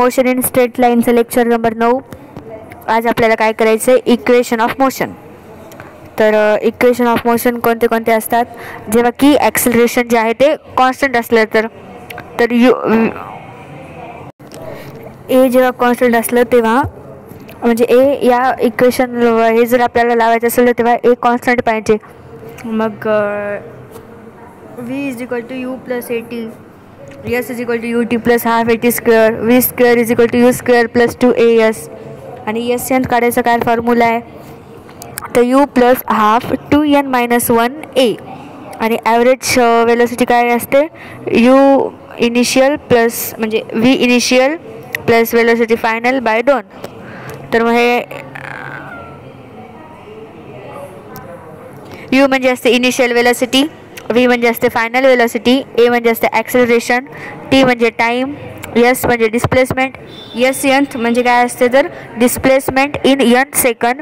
Motion in straight लाईनचं lecture number 9. आज आपल्याला काय करायचं आहे, इक्वेशन ऑफ मोशन. तर इक्वेशन ऑफ मोशन कोणते कोणते असतात, जेव्हा की ॲक्सिलरेशन जे आहे ते कॉन्स्टंट असलं तर ए जेव्हा कॉन्स्टंट असलं तेव्हा म्हणजे ए या इक्वेशन हे जर आपल्याला लावायचं असेल तर तेव्हा ए कॉन्स्टंट पाहिजे. मग v is equal to u plus a t, s is equal to u t plus half a t square, v square is equal to u square plus 2as. आणि एस एन काढायचा काय formula आहे, तर you plus half 2n-1a. आणि average velocity काय असते, u initial plus म्हणजे v initial plus velocity final by 2. तर मग हे यू म्हणजे असते इनिशियल वेलोसिटी, व्ही म्हणजे असते फायनल वेलोसिटी, ए म्हणजे असते ॲक्सेलरेशन, टी म्हणजे टाईम, एस म्हणजे डिस्प्लेसमेंट. एस एन्थ म्हणजे काय असते तर displacement in n second.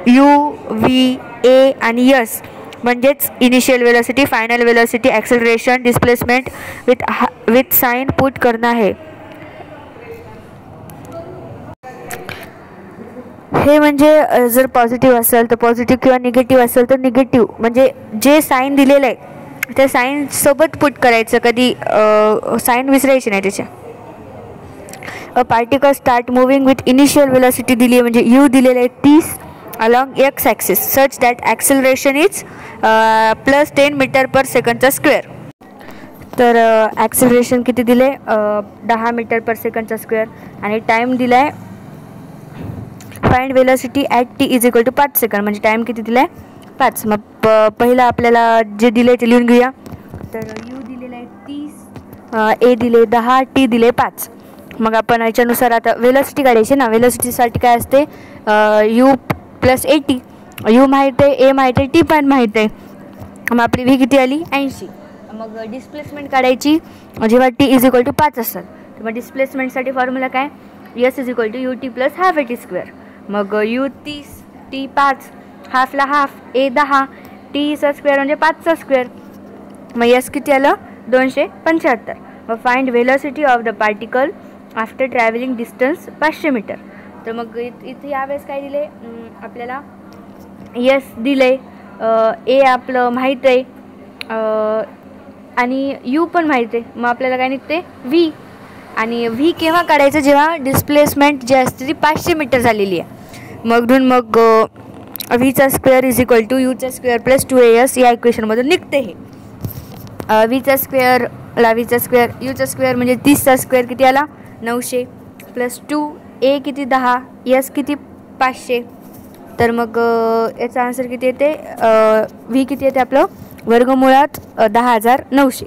U v a आणि एस म्हणजेच initial velocity, final velocity, acceleration, displacement with sign put करणं आहे. हे म्हणजे जर पॉझिटिव्ह असेल तर पॉझिटिव्ह किंवा निगेटिव्ह असेल तर निगेटिव्ह, म्हणजे जे साईन दिलेलं आहे त्या साईनसोबत पुट करायचं, कधी साईन विसरायची नाही त्याच्या. A particle start moving with initial velocity दिली आहे म्हणजे यू दिलेलं आहे 30 along x axis such that acceleration is plus 10 metre per सेकंडचा स्क्वेअर. तर ॲक्सेलरेशन किती दिले, 10 मीटर पर सेकंडचा स्क्वेअर. आणि टाईम दिला आहे, find velocity at t is equal to 5 second, म्हणजे टाईम किती दिला आहे 5. मग पहिला आपल्याला जे दिलं आहे ते लिहून घेऊया. तर यू दिलेलं आहे 30, ए दिले 10, टी दिले 5. मग आपण याच्यानुसार आता वेलोसिटी काढायची ना. वेलोसिटीसाठी काय असते, you plus a T. You माहीत आहे, ए माहीत आहे, टी पण माहीत आहे. मग आपली व्ही किती आली 80. मग डिस्प्लेसमेंट काढायची जेव्हा टी इज इक्वल टू 5 असेल. तर मग डिस्प्लेसमेंटसाठी फॉर्म्युला काय, s is equal to u t plus half a t square. मग यू 30, टी 5, हाफला हाफ, ए 10, टीचा स्क्वेअर म्हणजे 5चा स्क्वेअर. मग एस किती आलं 275. मग find velocity of the particle after travelling distance 500 metre. तर मग इथे यावेळेस काय दिले आपल्याला, एस दिले, ए आपलं माहीत आहे आणि यू पण माहीत आहे. मग आपल्याला काय निघते व्ही. आणि व्ही केव्हा काढायचं, जेव्हा डिस्प्लेसमेंट जी असते ती 500 मीटर झालेली आहे. मग व्हीचा स्क्वेअर इज इक्वल टू यूचा स्क्वेअर प्लस 2as या इक्वेशनमधून निघते. हे व्हीचा स्क्वेअर यूचा स्क्वेअर म्हणजे 30चा स्क्वेअर किती आला 900 प्लस 2, ए किती 10, एस किती 500. तर मग याचा आन्सर किती येते, व्ही किती येते आपलं वर्गमुळात 10,900.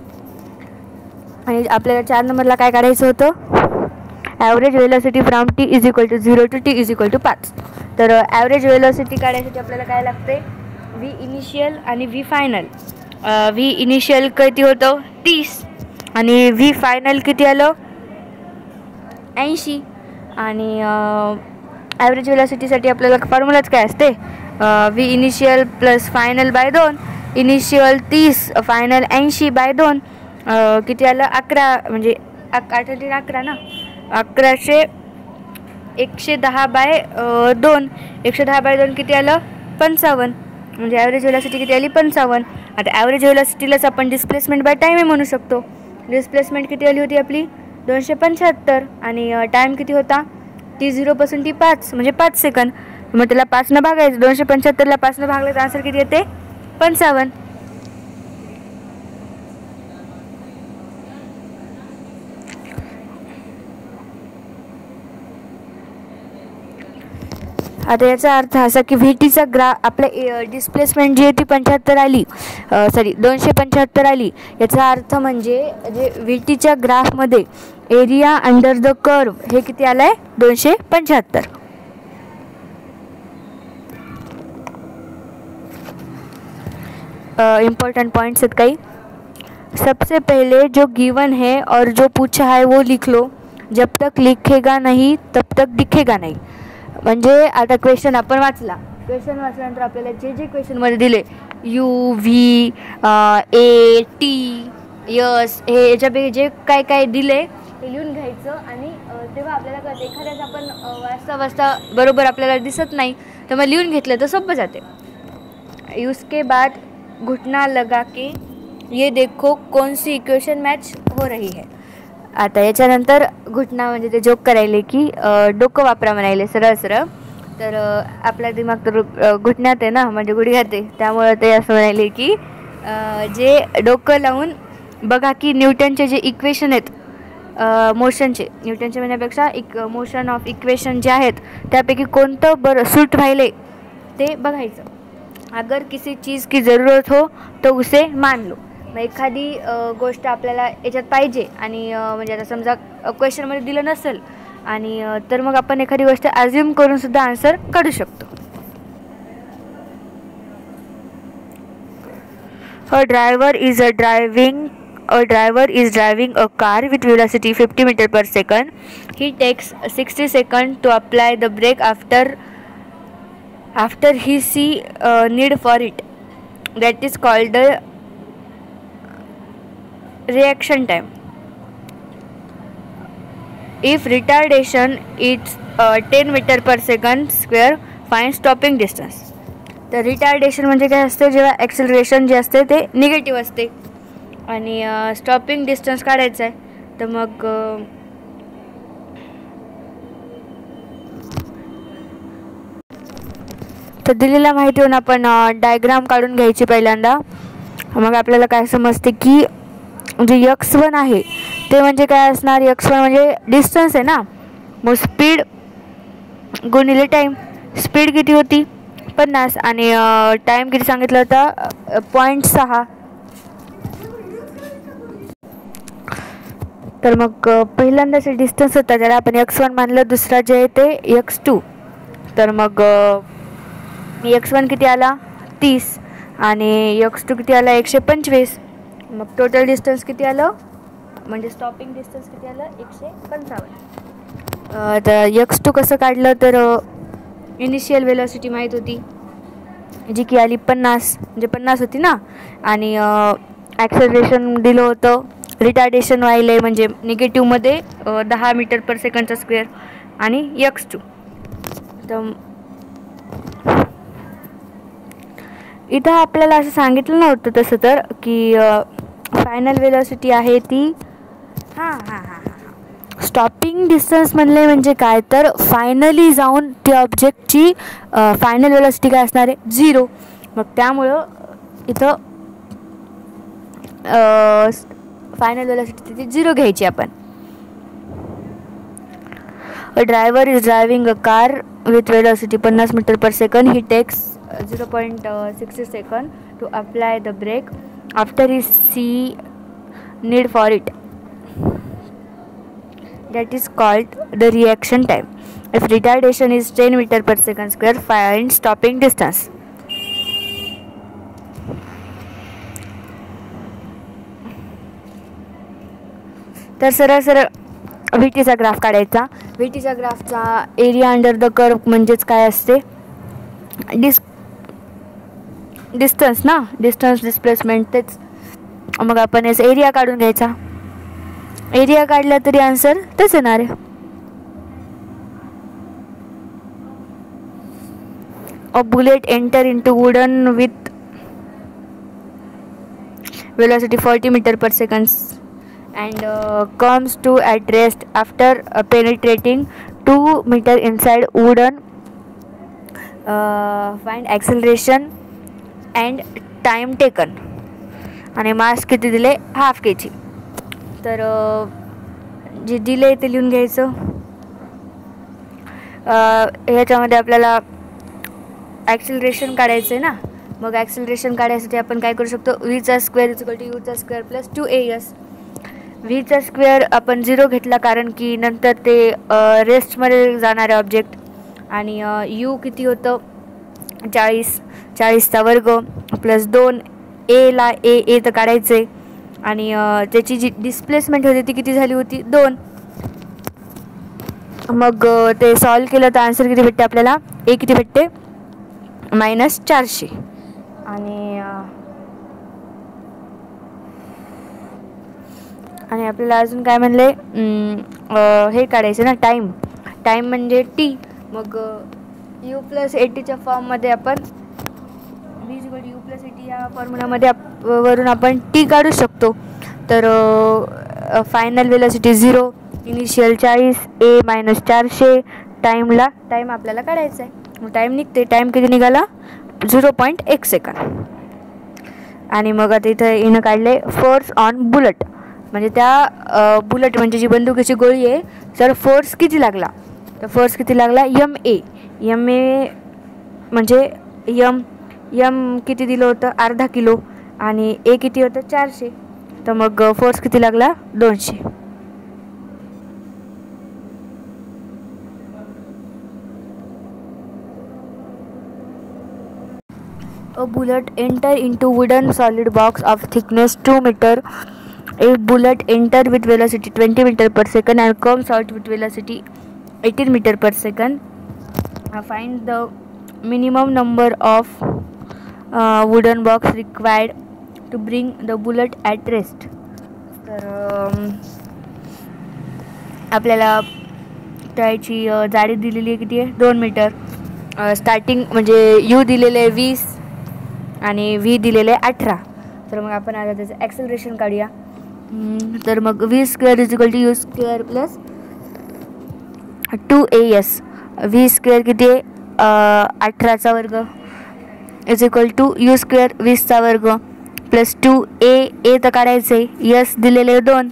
आणि आपल्याला 4 नंबरला काय काढायचं होतं, average velocity from t is equal to 0 to t is equal to 5. तर ॲव्हरेज वेलोसिटी काढायसाठी आपल्याला काय लागते, व्ही इनिशियल आणि व्ही फायनल. व्ही इनिशियल किती होतं 30 आणि व्ही फायनल किती आलं 80. आणि ॲव्हरेज वेलोसिटीसाठी आपल्याला फॉर्म्युलाच काय असते, v initial plus final by 2. Initial 30, final 80 by 2 किती आलं 11, म्हणजे 11 ना, 1100 110 बाय 2. 110 बाय 2 किती आलं 55, म्हणजे ॲव्हरेज वेलोसिटी किती आली 55. आता ॲव्हरेज वेलोसिटीलाच आपण डिस्प्लेसमेंट बाय टाईम म्हणू शकतो. डिस्प्लेसमेंट किती आली होती आपली 275 आणि टाईम किती होता टी 0पासून टी 5 म्हणजे 5 सेकंद. मग त्याला 5 भागायचं, 275ला 5 भागलं तर आन्सर किती येते 55. आता याचा अर्थ असा की व्ही टीचा आपल्या डिस्प्लेसमेंट जी आहे ती 75 आली, 275 आली. याचा अर्थ म्हणजे जे व्ही टीच्या ग्राफमध्ये एरिया अंडर द कर्व हे किती आलं आहे 275. इम्पोर्टेंट पॉइंट्स आहेत काही. सबसे पहले जो गिवन है और जो पूछा है वो लिख लो, जब तक लिखेगा नहीं तब तक दिखेगा नहीं. म्हणजे आता क्वेश्चन आपण वाचला, क्वेश्चन वाचल्यानंतर आपल्याला जे जे क्वेश्चनमध्ये दिले you v A T yes हे याच्यापैकी जे काय काय दिले ते लिहून घ्यायचं आणि तेव्हा आपल्याला कळतं. एखाद्याच आपण वाचता वाचता बरोबर आपल्याला दिसत नाही तर मग लिहून घेतलं तर सोपं जाते. उसके बाद घुटना लगा के ये देखो कौन सी इक्वेशन मॅच हो रही है. आता याच्यानंतर घुटना म्हणजे ते जोक करायले की डोकं वापरा म्हणायले सरळ सरळ. तर आपला दिमाग तर घुटण्यात आहे ना, म्हणजे गुडघ्यात आहे, त्यामुळं ते असं म्हणाले की जे डोकं लावून बघा की न्यूटनचे जे इक्वेशन आहेत मोशनचे, न्यूटनचे म्हणण्यापेक्षा मोशन ऑफ इक्वेशन जे आहेत त्यापैकी कोणतं बरं सूट राहिले ते बघायचं. अगर किसी चीज़ की ज़रूरत हो तो उसे मान लो. मग एखादी गोष्ट आपल्याला याच्यात पाहिजे आणि म्हणजे आता समजा क्वेश्चनमध्ये दिलं नसेल आणि तर मग आपण एखादी गोष्ट ॲज्युम करून सुद्धा आन्सर काढू शकतो. A driver is driving a car with velocity 50 meter per second. He takes 60 seconds to apply the brake after he see need for it. That is called the reaction time. If retardation is 10 meter per second square, find stopping distance. तर retardation म्हणजे काय असते, जेव्हा acceleration जे असते ते negative असते आणि स्टॉपिंग डिस्टन्स काढायचं आहे. तर मग तर दिलेल्या माहितीवरून आपण डायग्राम काढून घ्यायची पहिल्यांदा. मग आपल्याला काय समजते की जे x1 आहे ते म्हणजे काय असणार. x1 म्हणजे डिस्टन्स आहे ना, मग स्पीड गुणिले टाईम. स्पीड किती होती 50 आणि टाईम किती सांगितलं होता 0.6. तर मग पहिल्यांदा जे डिस्टन्स होता त्याला आपण x1 मानलं, दुसरा जे आहे ते x2. तर मग x1 किती आला 30 आणि x2 किती आला 125. मग टोटल डिस्टन्स किती आलं म्हणजे स्टॉपिंग डिस्टन्स किती आलं 155. तर x2 कसं काढलं तर इनिशियल वेलॉसिटी माहीत होती जी की आली 50 म्हणजे 50 होती ना, आणि ॲक्सेलरेशन दिलं होतं रिटार्डेशन व्हायला म्हणजे निगेटिव्हमध्ये 10 मीटर पर सेकंडचा स्क्वेअर आणि x2. तर इथं आपल्याला असं सांगितलं नव्हतं तसं तर की फायनल वेलॉसिटी आहे ती स्टॉपिंग डिस्टन्स म्हणले म्हणजे काय तर फायनली जाऊन त्या ऑब्जेक्टची फायनल वेलॉसिटी काय असणार आहे 0. मग त्यामुळं इथं फायनल वेलॉसिटी ती 0 घ्यायची आपण. A driver is driving a car with velocity 50 metre per second. He takes 0.60 second to apply the brake after he see need for it. That is called the reaction time. If retardation is 10 meter per second square, find stopping distance. तर सरळ सरळ व्हीटीचा graph काढायचा. व्हीटीच्या ग्राफचा area under the curve म्हणजेच काय असते distance ना, distance displacement तेच. मग आपण याचा एरिया काढून घ्यायचा. एरिया काढला तरी आन्सर तेच येणार आहे. A bullet enter into wooden with velocity 40 meter per second and comes to at rest after penetrating 2 meter inside wooden. Find acceleration and time taken. आणि मास किती दिले 1/2 kg. तर जे दिले ते लिहून घ्यायचं. ह्याच्यामध्ये आपल्याला ॲक्सिलरेशन काढायचं आहे ना, मग ॲक्सिलरेशन काढायसाठी आपण काय करू शकतो, व्हीचा स्क्वेअर इज इक्वल टू यूचा स्क्वेअर प्लस 2as. व्हीचा स्क्वेअर आपण 0 घेतला कारण की नंतर ते रेस्टमध्ये जाणारे ऑब्जेक्ट, आणि यू किती होतं 40चा वर्ग प्लस 2 एला ए तर काढायचं आहे, आणि त्याची जी डिस्प्लेसमेंट होती ती किती झाली होती 2. मग ते सॉल्व केलं तर आन्सर किती भेटते आपल्याला, ए किती भेटते -400. आणि आणि आपल्याला अजून काय म्हणले, हे काढायचं ना टाईम. टाईम म्हणजे टी. मग यू प्लस एटीच्या फॉर्ममध्ये आपण v=u+at या फॉर्म्युलामध्ये वरून आपण टी काढू शकतो. तर final velocity 0, initial 40, a - 400, time आपल्याला काढायचा आहे. टाईम निघते. टाईम किती निघाला? 0.1 सेकंड. आणि मग आता इथं हिनं काढले फोर्स ऑन बुलेट. म्हणजे त्या बुलेट म्हणजे जी बंदुकीची गोळी आहे, तर फोर्स किती लागला? तर फोर्स किती लागला? ma म्हणजे m किती दिलं होतं? अर्धा किलो. आणि a किती होतं? 400. तर मग फोर्स किती लागला? 200. A bullet enter into wooden solid box of thickness 2 meter. A bullet enter with velocity 20 meter per second and comes out with velocity 18 meter per second. Find the minimum number of wooden box required to bring the bullet at rest. तर आपल्याला त्याची जाडी दिलेली आहे किती आहे? 2 metre. Starting म्हणजे you दिलेले आहे 20 आणि व्ही दिलेले आहे 18. तर मग आपण आता त्याचं ॲक्सेलरेशन काढूया. तर मग v² = u² plus 2as. v² किती आहे? 18चा वर्ग = u² 20चा वर्ग प्लस 2a तर काढायचं आहे. यस दिलेले 2.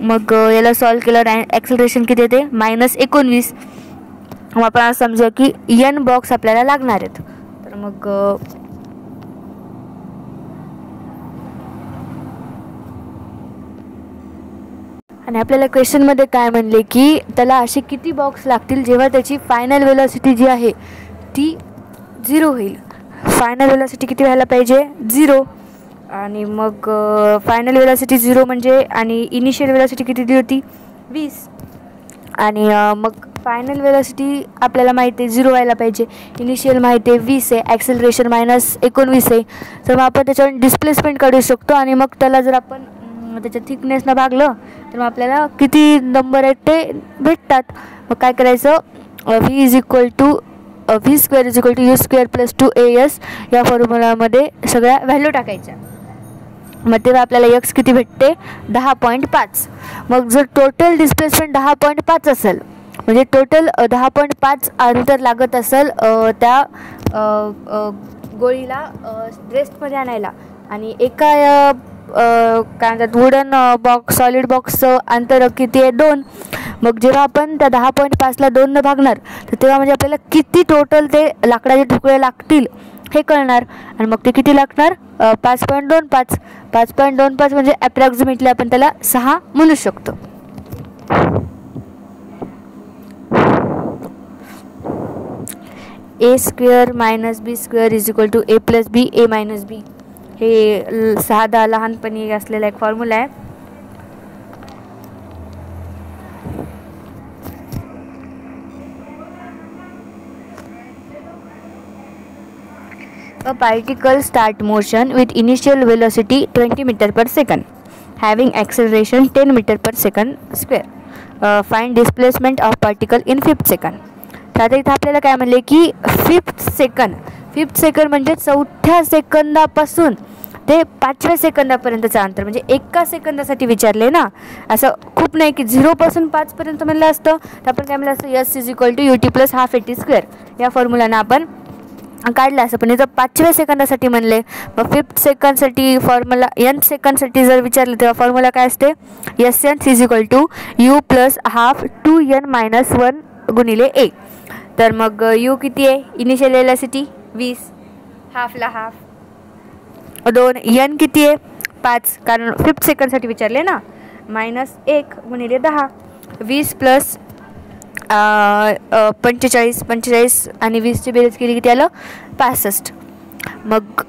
मग याला सॉल्व केलं आणि ॲक्सेलरेशन किती येते? -19. मग आपण समजूया की n बॉक्स आपल्याला लागणार आहेत. तर मग आणि आपल्याला क्वेश्चनमध्ये काय म्हणले की त्याला असे किती बॉक्स लागतील जेव्हा त्याची फायनल वेलोसिटी जी आहे ती 0 होईल. फायनल वेलोसिटी किती व्हायला पाहिजे? 0. आणि मग फायनल वेलोसिटी 0 म्हणजे आणि इनिशियल वेलोसिटी किती दिली होती? 20. आणि मग फायनल वेलोसिटी आपल्याला माहिती आहे 0 व्हायला पाहिजे. इनिशियल माहिती आहे 20 आहे. ॲक्सेलरेशन -19 आहे. तर मग आपण त्याच्यावर डिस्प्लेसमेंट काढू शकतो. आणि मग त्याला जर आपण त्याच्या थिकनेसनं भागलं तर मग आपल्याला किती नंबर आहेत ते भेटतात. मग काय करायचं? v² = u² प्लस 2as या फॉर्म्युलामध्ये सगळ्या व्हॅल्यू टाकायच्या. मग तेव्हा आपल्याला x किती भेटते? 10.5. मग जर टोटल डिस्प्लेसमेंट 10.5 असेल म्हणजे टोटल 10.5 अंतर लागत असेल त्या गोळीला रेस्टमध्ये आणायला आणि एका काय म्हणतात वुडन बॉक्स सॉलिड बॉक्सचं अंतर किती आहे? 2. मग जेव्हा आपण त्या 10.5ला 2 भागणार तर तेव्हा म्हणजे आपल्याला किती टोटल ते लाकडाचे तुकडे लागतील हे कळणार. आणि मग ते किती लागणार? 5.25. 5.25 म्हणजे ॲप्रॉक्सिमेटली आपण त्याला 6 म्हणू शकतो. a² - b² = a + b a - b. हे साधा लहानपणी असलेला एक फॉर्म्युला आहे. A particle start motion with initial velocity 20 meter per second, having acceleration 10 meter per second square. Find displacement of particle in 5th second. तर आता इथं आपल्याला काय म्हणले की 5th सेकंड म्हणजे 4थ्या सेकंदापासून ते 5व्या सेकंदापर्यंतचं अंतर. म्हणजे एका सेकंदासाठी विचारले ना. असं खूप नाही की 0 पासून 5 पर्यंत म्हणलं असतं तर आपण काय म्हणलं असतं s = ut + ½ या फॉर्म्युलानं आपण काढलं असं. पण इथं 5व्या सेकंदासाठी म्हणले. मग 5th सेकंडसाठी फॉर्म्युला n सेकंडसाठी जर विचारलं तेव्हा फॉर्म्युला काय असते? sn = u + ½ 2n - 1 × a. तर मग u किती आहे? इनिशियल वेलोसिटी 20, हाफला हाफ 2. n किती आहे? 5 कारण 5th सेकंडसाठी विचारले ना. -1 × 10. 20 + 45 आणि 20ची बेरीज केली किती आलं? 65. मग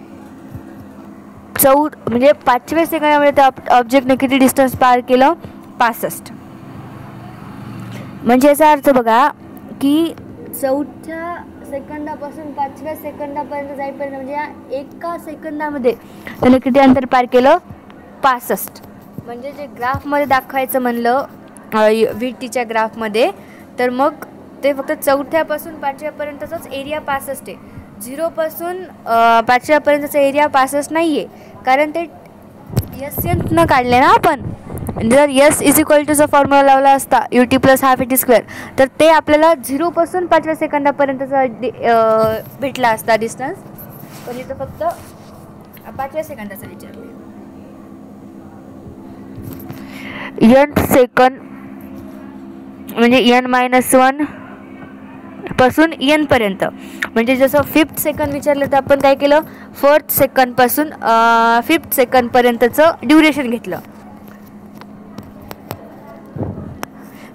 म्हणजे 5व्या सेकंदामध्ये त्या ऑब्जेक्टने किती डिस्टन्स पार केलं? 65. म्हणजे याचा अर्थ बघा की 4थ्या सेकंदापासून 5व्या सेकंदापर्यंत जाईपर्यंत म्हणजे या एका सेकंदामध्ये त्याने किती अंतर पार केलं? 65. म्हणजे जे ग्राफमध्ये दाखवायचं म्हणलं VTच्या ग्राफमध्ये, तर मग ते फक्त 4थ्यापासून 5व्यापर्यंतचाच एरिया पास असते. 0पासून 5व्यापर्यंतचा एरिया पासच नाही आहे, कारण ते SN काढले ना आपण. जर S इज इक्वल टूचा फॉर्म्युला लावला असता UT + ½ AT², तर ते आपल्याला 0पासून 5व्या सेकंदापर्यंतचा भेटला असता डिस्टन्स. पण इथं फक्त 5व्या सेकंदाचा विचारले. n सेकंद म्हणजे n-1 पासून n पर्यंत. म्हणजे जसं 5th सेकंद विचारलं तर आपण काय केलं, 4th सेकंदपासून 5th सेकंदपर्यंतचं ड्युरेशन घेतलं.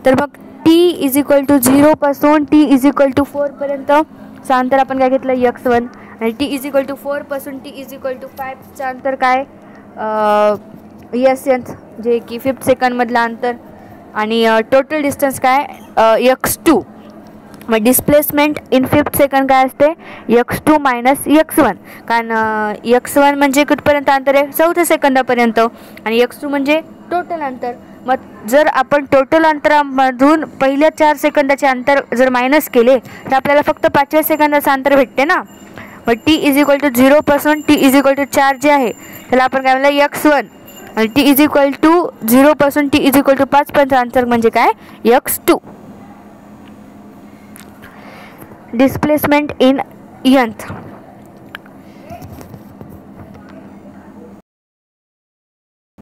तर मग t इज इक्वल टू 0 पासून t इज इक्वल टू 4 पर्यंतचं अंतर आपण काय घेतलं, x1. आणि t इज इक्वल टू 4 पासून t इज इक्वल टू 5चं अंतर काय, SN, जे की 5th सेकंडमधलं अंतर. आणि टोटल डिस्टन्स काय, x2. मग डिस्प्लेसमेंट इन 5th सेकंड काय असते, x2 - x1. कारण x1 म्हणजे कुठपर्यंत अंतर आहे, 4थ्या सेकंदापर्यंत, आणि x2 म्हणजे टोटल अंतर. मग जर आपण टोटल अंतरामधून पहिल्या 4 सेकंदाचे अंतर जर मायनस केले तर आपल्याला फक्त 5व्या सेकंदाचं अंतर भेटते ना. मग t इज इक्वल टू 0 पासून t इज इक्वल टू 4 जे आहे त्याला आपण काय म्हणलं, x1. आणि t इज इक्वल टू 0 पासून t इज इक्वल टू 5 पर्यंत अंतर म्हणजे काय, x2. Displacement in nth